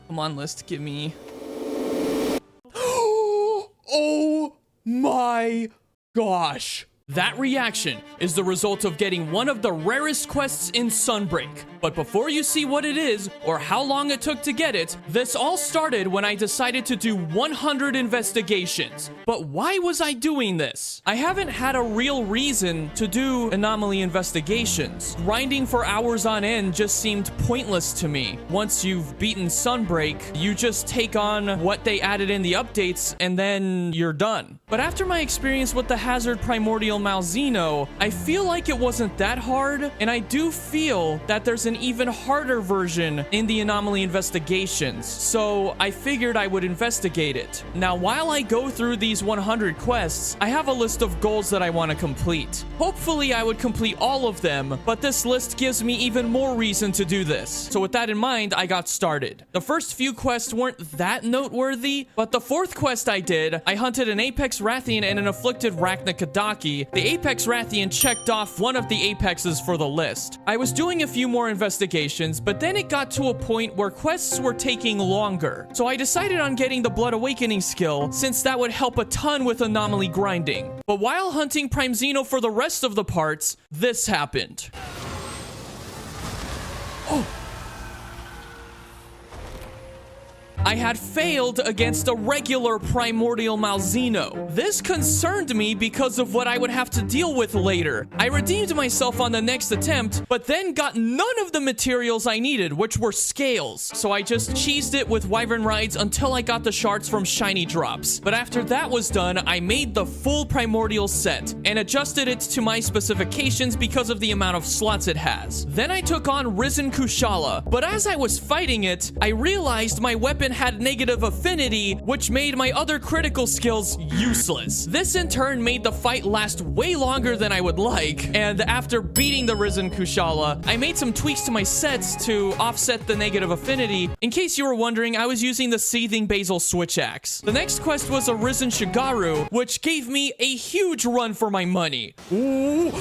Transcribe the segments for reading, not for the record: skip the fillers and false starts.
Come on, list, give me... Oh my gosh. That reaction is the result of getting one of the rarest quests in Sunbreak. But before you see what it is, or how long it took to get it, this all started when I decided to do 100 investigations. But why was I doing this? I haven't had a real reason to do Anomaly Investigations. Grinding for hours on end just seemed pointless to me. Once you've beaten Sunbreak, you just take on what they added in the updates, and then you're done. But after my experience with the Hazard Primordial Malzeno, I feel like it wasn't that hard, and I do feel that there's an even harder version in the Anomaly Investigations, so I figured I would investigate it. Now, while I go through these 100 quests, I have a list of goals that I want to complete. Hopefully, I would complete all of them, but this list gives me even more reason to do this. So with that in mind, I got started. The first few quests weren't that noteworthy, but the fourth quest I did, I hunted an Apex Rathian and an Afflicted Rachna Kadaki. The Apex Rathian checked off one of the Apexes for the list. I was doing a few more investigations, but then it got to a point where quests were taking longer. So I decided on getting the Blood Awakening skill, since that would help a ton with anomaly grinding. But while hunting Prime Xeno for the rest of the parts, this happened. Oh! I had failed against a regular Primordial Malzeno. This concerned me because of what I would have to deal with later. I redeemed myself on the next attempt, but then got none of the materials I needed, which were scales. So I just cheesed it with Wyvern Rides until I got the shards from shiny drops. But after that was done, I made the full Primordial set and adjusted it to my specifications because of the amount of slots it has. Then I took on Risen Kushala, but as I was fighting it, I realized my weapon had negative affinity, which made my other critical skills useless. This in turn made the fight last way longer than I would like, and after beating the Risen Kushala, I made some tweaks to my sets to offset the negative affinity. In case you were wondering, I was using the Seething Basil Switch Axe. The next quest was a Risen Shigaru, which gave me a huge run for my money. Ooh.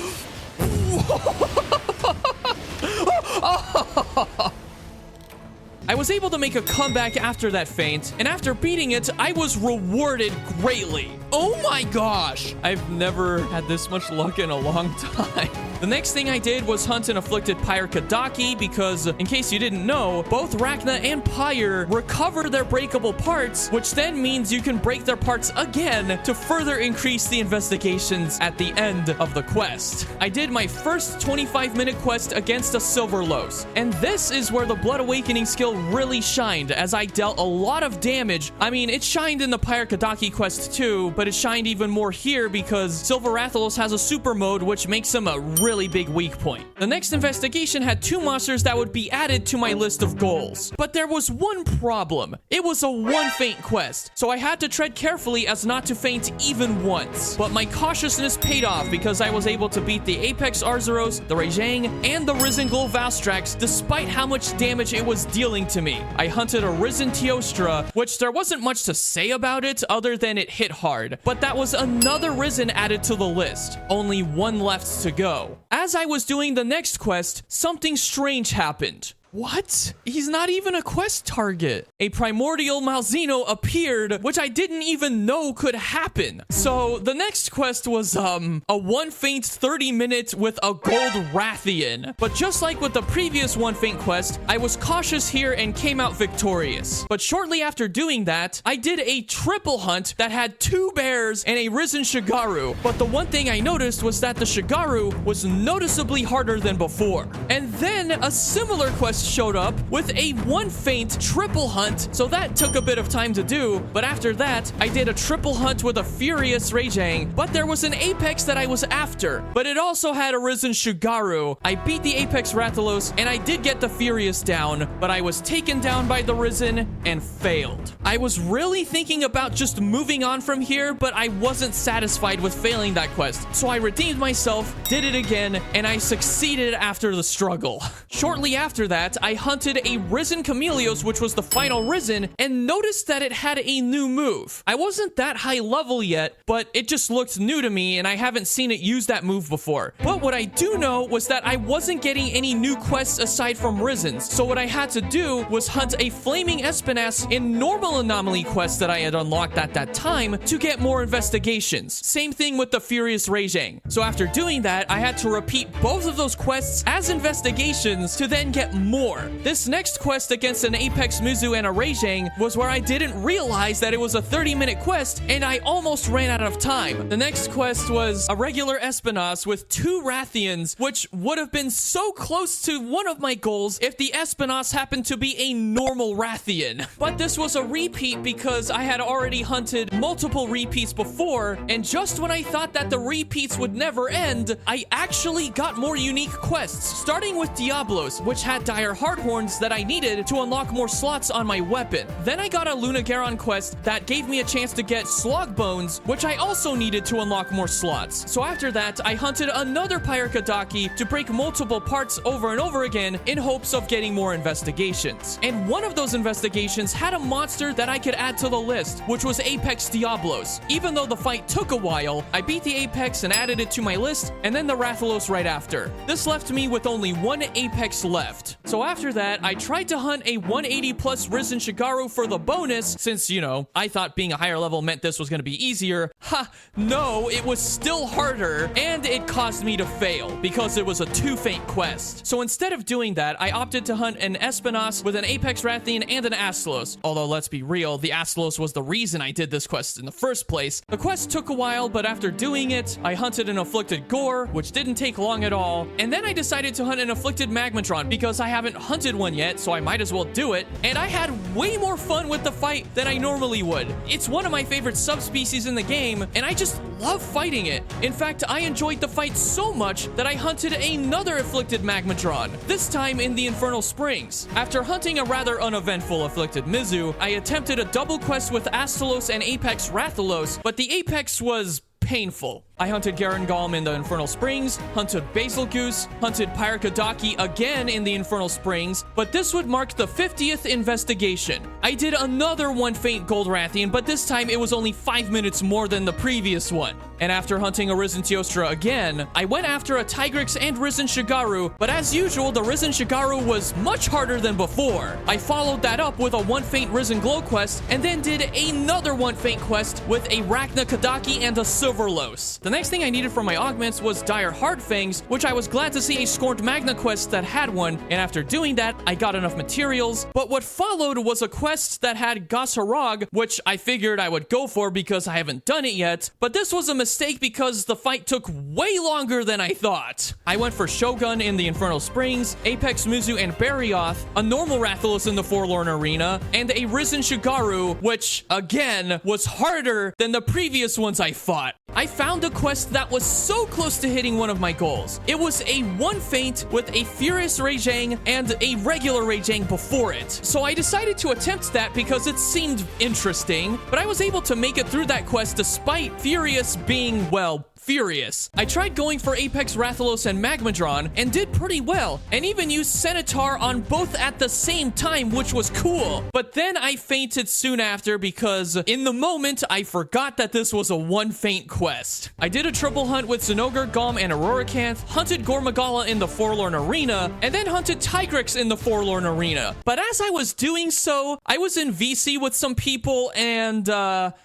I was able to make a comeback after that feint, and after beating it, I was rewarded greatly. Oh my gosh! I've never had this much luck in a long time. The next thing I did was hunt an Afflicted Pyre Kadaki because, in case you didn't know, both Rachna and Pyre recover their breakable parts, which then means you can break their parts again to further increase the investigations at the end of the quest. I did my first 25-minute quest against a Silverlos, and this is where the Blood Awakening skill really shined, as I dealt a lot of damage. I mean, it shined in the Pyre Kadaki quest too, but it shined even more here because Silver Rathalos has a super mode which makes him a really big weak point. The next investigation had 2 monsters that would be added to my list of goals. But there was one problem. It was a 1 feint quest, so I had to tread carefully as not to faint even once. But my cautiousness paid off because I was able to beat the Apex Arzuros, the Rejang, and the Risen Gol Valstrax despite how much damage it was dealing to me. I hunted a Risen Teostra, which there wasn't much to say about it other than it hit hard. But that was another Risen added to the list. Only 1 left to go. As I was doing the next quest, something strange happened. What? He's not even a quest target. A Primordial Malzeno appeared, which I didn't even know could happen. So the next quest was a 1 feint 30-minute with a gold Rathian. But just like with the previous 1 feint quest, I was cautious here and came out victorious. But shortly after doing that, I did a triple hunt that had 2 bears and a Risen Shigaru. But the one thing I noticed was that the Shigaru was noticeably harder than before. And then a similar quest showed up with a 1 feint triple hunt, so that took a bit of time to do. But after that, I did a triple hunt with a Furious Rejang, but there was an Apex that I was after, but it also had a Risen Shigaru. I beat the Apex Rathalos, and I did get the Furious down, but I was taken down by the Risen and failed. I was really thinking about just moving on from here, but I wasn't satisfied with failing that quest, so I redeemed myself, did it again, and I succeeded after the struggle. Shortly after that, that, I hunted a Risen Chameleos, which was the final Risen, and noticed that it had a new move. I wasn't that high level yet, but it just looked new to me, and I haven't seen it use that move before. But what I do know was that I wasn't getting any new quests aside from Risens, so what I had to do was hunt a Flaming Espinas in normal Anomaly quests that I had unlocked at that time to get more investigations. Same thing with the Furious Rajang. So after doing that, I had to repeat both of those quests as investigations to then get more. This next quest against an Apex Mizu and a Rajang was where I didn't realize that it was a 30-minute quest, and I almost ran out of time. The next quest was a regular Espinas with 2 Rathians, which would have been so close to one of my goals if the Espinas happened to be a normal Rathian. But this was a repeat because I had already hunted multiple repeats before, and just when I thought that the repeats would never end, I actually got more unique quests, starting with Diablos, which had dire hardhorns that I needed to unlock more slots on my weapon. Then I got a Lunagaron quest that gave me a chance to get Slog Bones, which I also needed to unlock more slots. So after that, I hunted another Pyrekadaki to break multiple parts over and over again in hopes of getting more investigations. And one of those investigations had a monster that I could add to the list, which was Apex Diablos. Even though the fight took a while, I beat the Apex and added it to my list, and then the Rathalos right after. This left me with only one Apex left. So after that, I tried to hunt a 180 plus Risen Shigaru for the bonus, since, you know, I thought being a higher level meant this was going to be easier. Ha, no, it was still harder, and it caused me to fail, because it was a 2 feint quest. So instead of doing that, I opted to hunt an Espinas with an Apex Rathian and an Astalos. Although, let's be real, the Astalos was the reason I did this quest in the first place. The quest took a while, but after doing it, I hunted an Afflicted Gore, which didn't take long at all, and then I decided to hunt an Afflicted Magmatron, because I haven't hunted one yet, so I might as well do it, and I had way more fun with the fight than I normally would. It's one of my favorite subspecies in the game, and I just love fighting it. In fact, I enjoyed the fight so much that I hunted another Afflicted Magmatron, this time in the Infernal Springs. After hunting a rather uneventful Afflicted Mizu, I attempted a double quest with Astalos and Apex Rathalos, but the Apex was painful. I hunted Garangolm in the Infernal Springs, hunted Basil Goose, hunted Pyrekadaki again in the Infernal Springs, but this would mark the 50th investigation. I did another 1 feint Gold Rathian, but this time it was only 5 minutes more than the previous one. And after hunting a Risen Teostra again, I went after a Tigrex and Risen Shigaru, but as usual, the Risen Shigaru was much harder than before. I followed that up with a 1 feint Risen Glow quest, and then did another 1 feint quest with a Rachna Kadaki and a Silverlos. The next thing I needed from my augments was Dire Hardfangs, which I was glad to see a Scorned Magna quest that had one, and after doing that, I got enough materials. But what followed was a quest that had Gosharog, which I figured I would go for because I haven't done it yet, but this was a mistake because the fight took way longer than I thought. I went for Shogun in the Infernal Springs, Apex Mizu and Barioth, a normal Rathalos in the Forlorn Arena, and a Risen Shigaru, which, again, was harder than the previous ones I fought. I found a quest that was so close to hitting one of my goals. It was a 1 feint with a Furious Rajang and a regular Rajang before it. So I decided to attempt that because it seemed interesting, but I was able to make it through that quest despite Furious being, well, furious. I tried going for Apex Rathalos and Magmadron and did pretty well, and even used Centaur on both at the same time, which was cool. But then I fainted soon after because in the moment I forgot that this was a 1 feint quest. I did a triple hunt with Zinogre, Golm, and Auroracanth, hunted Gormagala in the Forlorn Arena, and then hunted Tigrex in the Forlorn Arena. But as I was doing so, I was in VC with some people and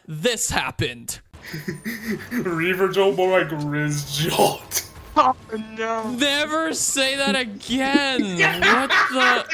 this happened. ReaverJolt more like ReaverJolt. Oh no. Never say that again. What the?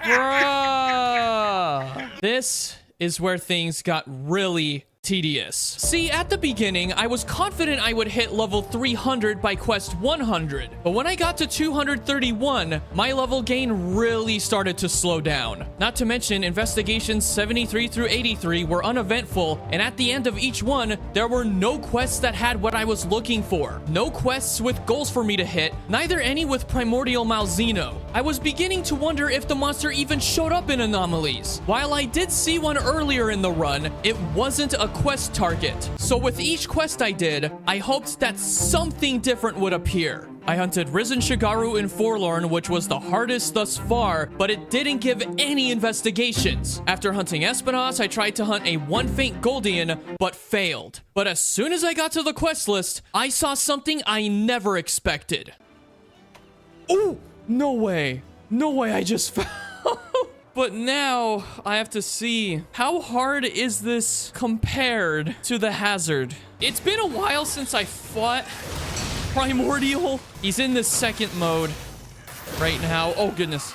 Bruh. This is where things got really tedious. See, at the beginning, I was confident I would hit level 300 by quest 100, but when I got to 231, my level gain really started to slow down. Not to mention, investigations 73 through 83 were uneventful, and at the end of each one, there were no quests that had what I was looking for. No quests with goals for me to hit, neither any with Primordial Malzeno. I was beginning to wonder if the monster even showed up in Anomalies. While I did see one earlier in the run, it wasn't a quest target. So with each quest I did, I hoped that something different would appear. I hunted Risen Shigaru in Forlorn, which was the hardest thus far, but it didn't give any investigations. After hunting Espinos, I tried to hunt a 1 Faint Goldian, but failed. But as soon as I got to the quest list, I saw something I never expected. Oh, no way. No way I just found... But now I have to see, how hard is this compared to the hazard? It's been a while since I fought Primordial. He's in this second mode right now. Oh goodness.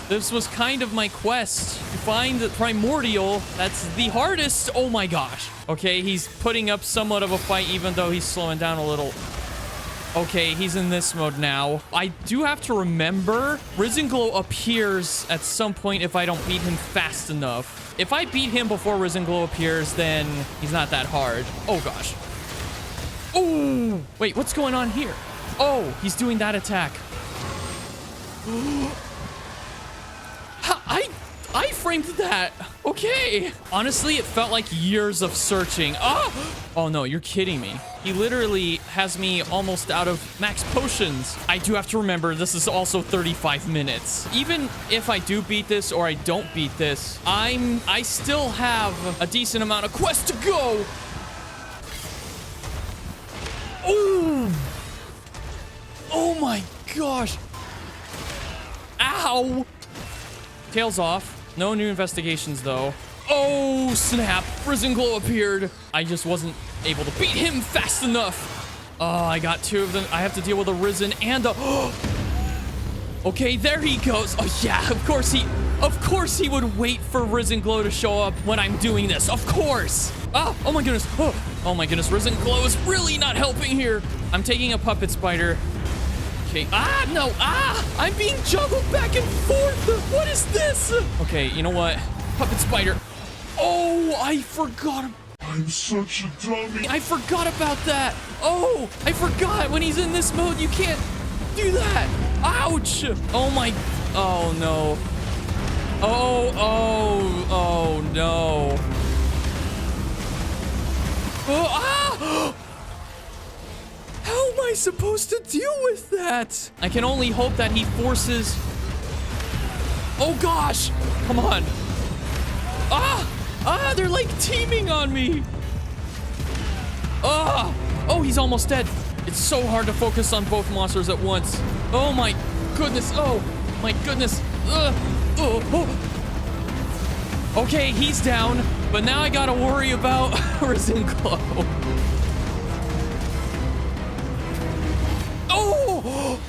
This was kind of my quest to find the Primordial. That's the hardest. Oh my gosh. Okay, he's putting up somewhat of a fight even though he's slowing down a little. Okay, he's in this mode now. I do have to remember, Risen Glow appears at some point if I don't beat him fast enough. If I beat him before Risen Glow appears, then he's not that hard. Oh, gosh. Oh, wait, what's going on here? Oh, he's doing that attack. I framed that. Okay. Honestly, it felt like years of searching. Oh no, you're kidding me. He literally has me almost out of max potions. I do have to remember this is also 35 minutes. Even if I do beat this or I don't beat this, I still have a decent amount of quests to go. Oh. Oh my gosh. Ow. Tails off. No new investigations, though. Oh, snap. Risen Glow appeared. I just wasn't able to beat him fast enough. Oh, I got 2 of them. I have to deal with a Risen and a... Okay, there he goes. Oh, yeah, of course he would wait for Risen Glow to show up when I'm doing this. Of course. Oh my goodness. Oh my goodness. Risen Glow is really not helping here. I'm taking a Puppet Spider. Okay. No. I'm being juggled back and forth. What is this? Okay, you know what? Puppet Spider. Oh, I forgot. I'm such a dummy. I forgot about that. Oh, I forgot. When he's in this mode, you can't do that. Ouch. Oh, my. Oh, no. Oh, no. Oh, How am I supposed to deal with that? I can only hope that he forces... Oh gosh! Come on! They're like teaming on me! Oh, he's almost dead. It's so hard to focus on both monsters at once. Oh my goodness! Oh my goodness! Okay, he's down, but now I gotta worry about Risen Glow. Oh!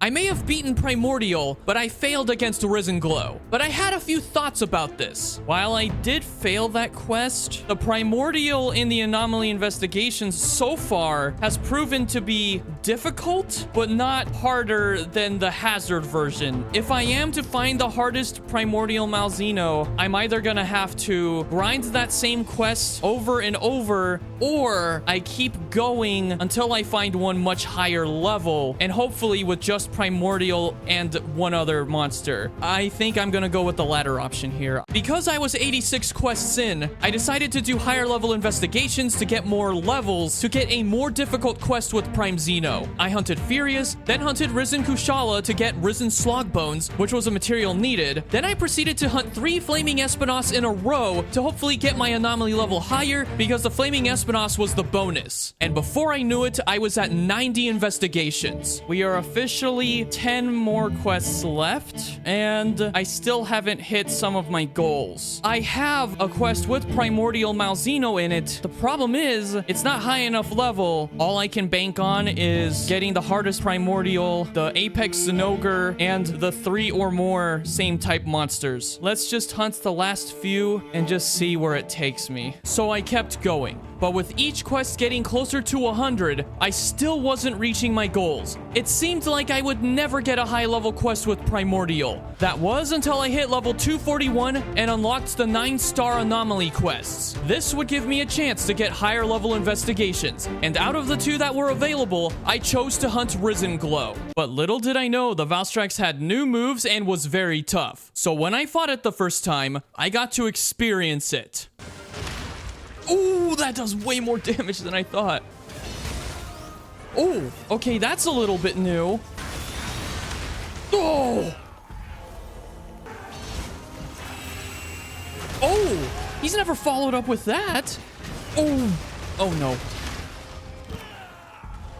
I may have beaten Primordial, but I failed against Risen Glow. But I had a few thoughts about this. While I did fail that quest, the Primordial in the Anomaly Investigations so far has proven to be difficult, but not harder than the Hazard version. If I am to find the hardest Primordial Malzeno, I'm either gonna have to grind that same quest over and over, or I keep going until I find one much higher level, and hopefully with just Primordial and one other monster. I think I'm gonna go with the latter option here. Because I was 86 quests in, I decided to do higher level investigations to get more levels to get a more difficult quest with Prime Xeno. I hunted Furious, then hunted Risen Kushala to get Risen Slogbones, which was a material needed. Then I proceeded to hunt 3 Flaming Espinos in a row to hopefully get my Anomaly level higher, because the Flaming Espinos was the bonus. And before I knew it, I was at 90 investigations. We are officially 10 more quests left, and I still haven't hit some of my goals. I have a quest with Primordial Malzeno in it. The problem is, it's not high enough level. All I can bank on is getting the hardest Primordial, the Apex Zinogre, and the 3 or more same type monsters. Let's just hunt the last few and just see where it takes me. So I kept going. But with each quest getting closer to 100, I still wasn't reaching my goals. It seemed like I would never get a high-level quest with Primordial. That was until I hit level 241 and unlocked the 9-star Anomaly quests. This would give me a chance to get higher-level investigations, and out of the 2 that were available, I chose to hunt Risen Glow. But little did I know the Valstrax had new moves and was very tough. So when I fought it the first time, I got to experience it. Oh, that does way more damage than I thought. Oh, okay, that's a little bit new. Oh! Oh! He's never followed up with that. Oh! Oh, no.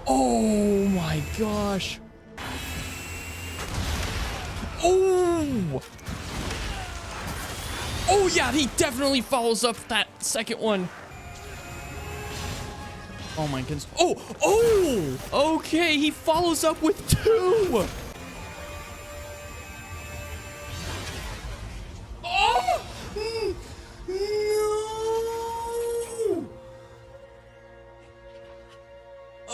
Oh, my gosh. Oh! Oh, yeah, he definitely follows up that second one. Oh, my goodness. Oh! Oh! Okay, he follows up with 2! Oh! No!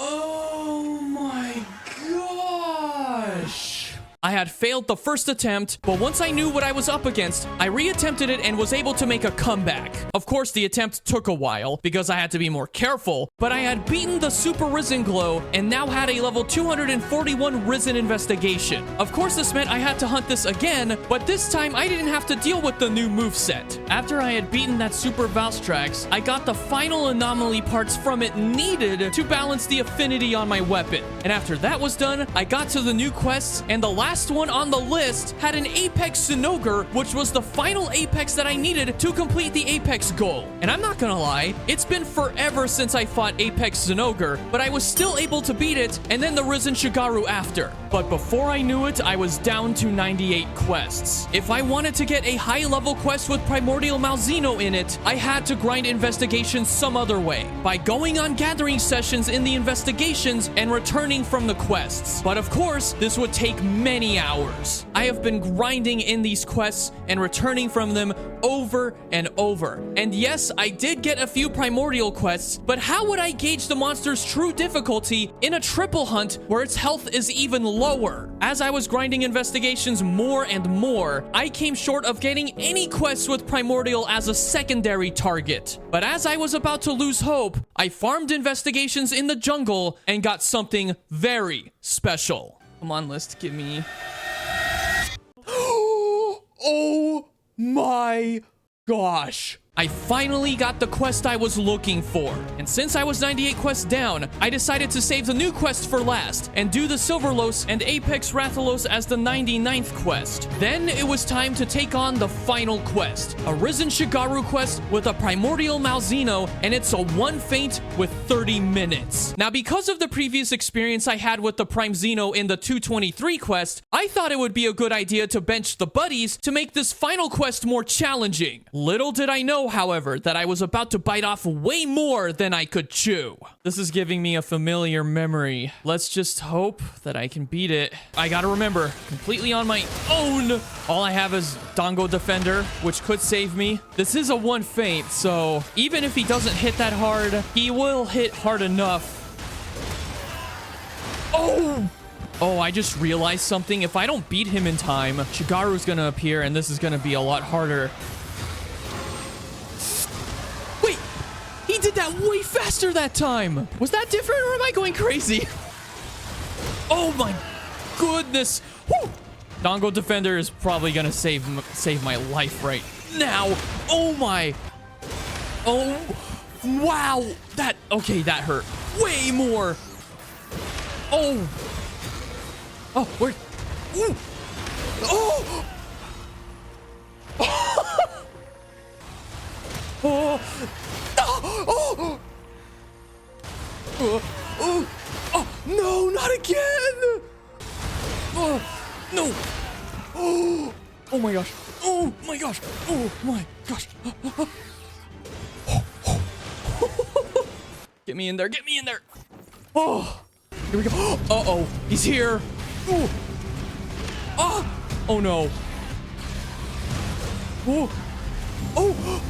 Oh my gosh! I had failed the first attempt, but once I knew what I was up against, I re-attempted it and was able to make a comeback. Of course, the attempt took a while because I had to be more careful, but I had beaten the Super Risen Glow and now had a level 241 Risen Investigation. Of course, this meant I had to hunt this again, but this time I didn't have to deal with the new moveset. After I had beaten that Super Valstrax, I got the final anomaly parts from it needed to balance the affinity on my weapon. And after that was done, I got to the new quests, and the last one on the list had an Apex Zinogre, which was the final Apex that I needed to complete the Apex goal. And I'm not gonna lie, it's been forever since I fought Apex Zinogre, but I was still able to beat it, and then the Risen Shigaru after. But before I knew it, I was down to 98 quests. If I wanted to get a high-level quest with Primordial Malzeno in it, I had to grind investigations some other way, by going on gathering sessions in the investigations and returning from the quests. But of course, this would take many hours. I have been grinding in these quests and returning from them over and over. And yes, I did get a few primordial quests, but how would I gauge the monster's true difficulty in a triple hunt where its health is even lower? As I was grinding investigations more and more, I came short of getting any quests with primordial as a secondary target. But as I was about to lose hope, I farmed investigations in the jungle and got something very special. Come on, list, give me... Oh my gosh. I finally got the quest I was looking for. And since I was 98 quests down, I decided to save the new quest for last and do the Silverlos and Apex Rathalos as the 99th quest. Then it was time to take on the final quest, a Risen Shigaru quest with a Primordial Malzeno, and it's a one feint with 30 minutes. Now, because of the previous experience I had with the Prime Zeno in the 223 quest, I thought it would be a good idea to bench the buddies to make this final quest more challenging. Little did I know, however, that I was about to bite off way more than I could chew. This is giving me a familiar memory. Let's just hope that I can beat it. I gotta remember, completely on my own. All I have is Dango Defender, which could save me. This is a one feint, so even if he doesn't hit that hard, he will hit hard enough. Oh! Oh, I just realized something. If I don't beat him in time, Shigaru's gonna appear, and this is gonna be a lot harder. He did that way faster that time. Was that different, or am I going crazy? Oh my goodness. Woo! Dango Defender is probably gonna save my life right now. Oh my. Oh, wow. Okay, that hurt way more. Oh. Oh, where? Ooh. Oh. Oh. Oh. Oh, no, not again. Oh, no. Oh my gosh. Oh my gosh. Oh my gosh. Get me in there. Get me in there. Oh, here we go. Uh-oh. He's here. Oh. Oh. Oh no. Oh. Oh.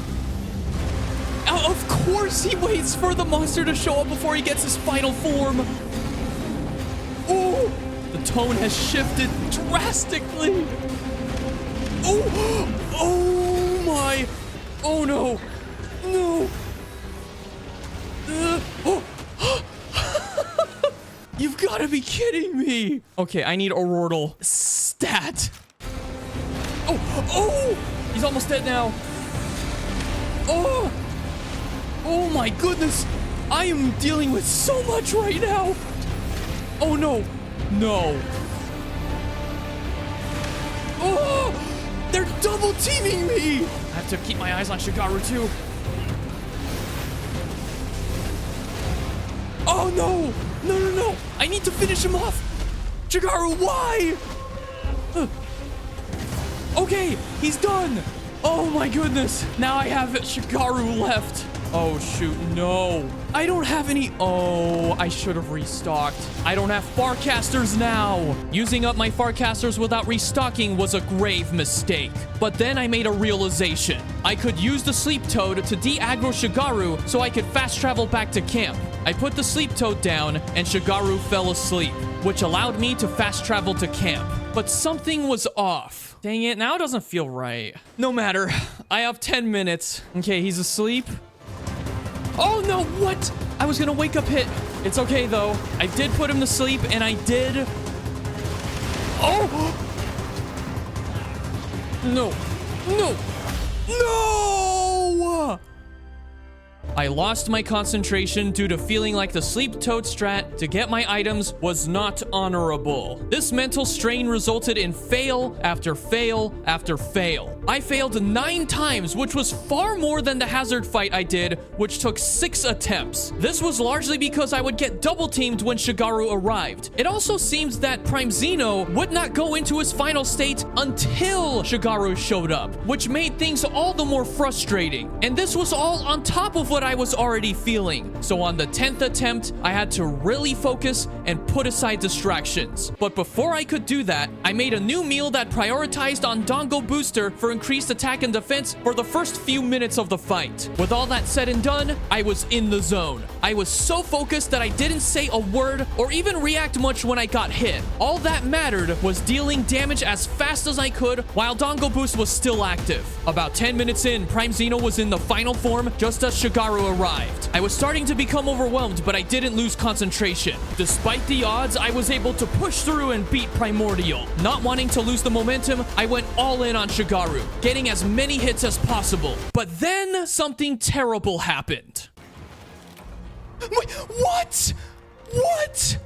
Of course he waits for the monster to show up before he gets his final form. Oh, the tone has shifted drastically. Oh, oh my. Oh no. No. Oh. You've got to be kidding me. Okay, I need Aurortal stat. Oh, oh, he's almost dead now. Oh. Oh my goodness. I am dealing with so much right now. Oh no. No. Oh, they're double teaming me. I have to keep my eyes on Shigaru too. Oh no. No, no, no. I need to finish him off. Shigaru, why? Okay, he's done. Oh my goodness. Now I have Shigaru left. Oh shoot, no. I don't have any. Oh, I should have restocked. I don't have Farcasters now. Using up my Farcasters without restocking was a grave mistake. But then I made a realization. I could use the Sleep Toad to de-aggro Shigaru so I could fast travel back to camp. I put the Sleep Toad down and Shigaru fell asleep, which allowed me to fast travel to camp. But something was off. Dang it, now it doesn't feel right. No matter, I have 10 minutes. Okay, he's asleep. Oh no, what? I was gonna wake up hit. It's okay though. I did put him to sleep and I did. Oh! No, no, no! I lost my concentration due to feeling like the Sleep Toad strat to get my items was not honorable. This mental strain resulted in fail after fail after fail. I failed 9 times, which was far more than the hazard fight I did, which took 6 attempts. This was largely because I would get double teamed when Shigaru arrived. It also seems that Prime Xeno would not go into his final state until Shigaru showed up, which made things all the more frustrating. And this was all on top of what I was already feeling. So on the 10th attempt, I had to really focus and put aside distractions. But before I could do that, I made a new meal that prioritized on Dongo Booster for increased attack and defense for the first few minutes of the fight. With all that said and done, I was in the zone. I was so focused that I didn't say a word or even react much when I got hit. All that mattered was dealing damage as fast as I could while Dongo Boost was still active. About 10 minutes in, Prime Xeno was in the final form just as Shigaru arrived. I was starting to become overwhelmed, but I didn't lose concentration. Despite the odds, I was able to push through and beat Primordial. Not wanting to lose the momentum, I went all in on Shigaru, getting as many hits as possible. But then something terrible happened. Wait, what? What?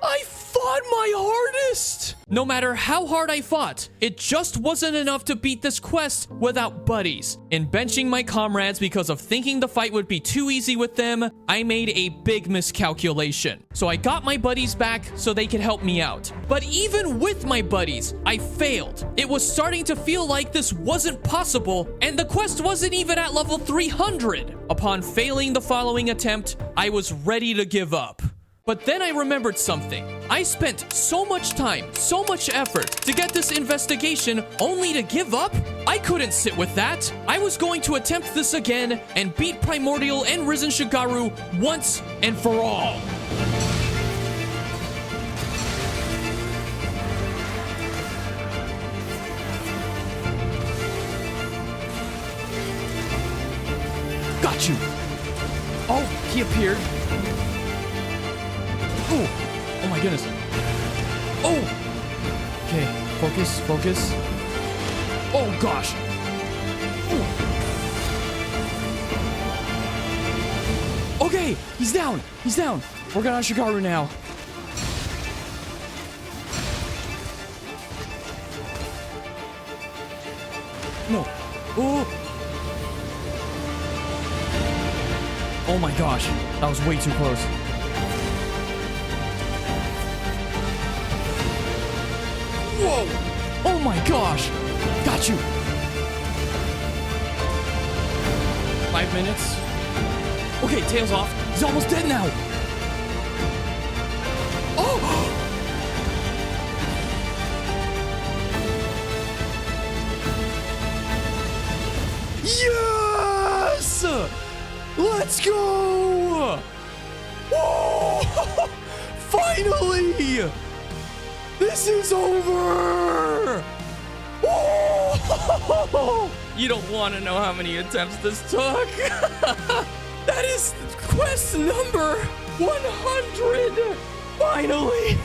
I fought my hardest! No matter how hard I fought, it just wasn't enough to beat this quest without buddies. In benching my comrades because of thinking the fight would be too easy with them, I made a big miscalculation. So I got my buddies back so they could help me out. But even with my buddies, I failed. It was starting to feel like this wasn't possible, and the quest wasn't even at level 300. Upon failing the following attempt, I was ready to give up. But then I remembered something. I spent so much time, so much effort to get this investigation only to give up? I couldn't sit with that. I was going to attempt this again and beat Primordial and Risen Shigaru once and for all. Got you. Oh, he appeared. Oh my goodness. Oh! Okay, focus, focus. Oh gosh. Oh. Okay, he's down. He's down. Working on Shigaru now. No. Oh! Oh my gosh. That was way too close. Whoa! Oh my gosh! Got you! 5 minutes. Okay, tails off. He's almost dead now. Oh! Yes! Let's go! Whoa! Finally! This is over! Whoa! You don't want to know how many attempts this took. That is quest number 100! Finally!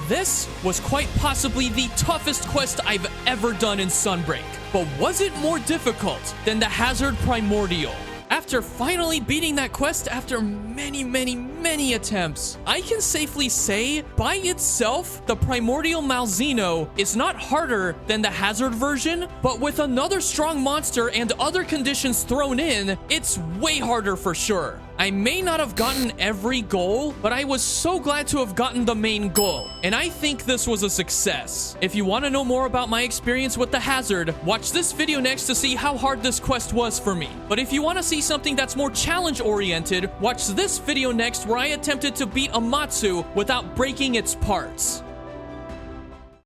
This was quite possibly the toughest quest I've ever done in Sunbreak. But was it more difficult than the Hazard Primordial? After after finally beating that quest after many attempts. I can safely say, by itself, the Primordial Malzeno is not harder than the Hazard version, but with another strong monster and other conditions thrown in, it's way harder for sure. I may not have gotten every goal, but I was so glad to have gotten the main goal, and I think this was a success. If you want to know more about my experience with the Hazard, watch this video next to see how hard this quest was for me. But if you want to see something that's more challenge-oriented, watch this video next where I attempted to beat Amatsu without breaking its parts.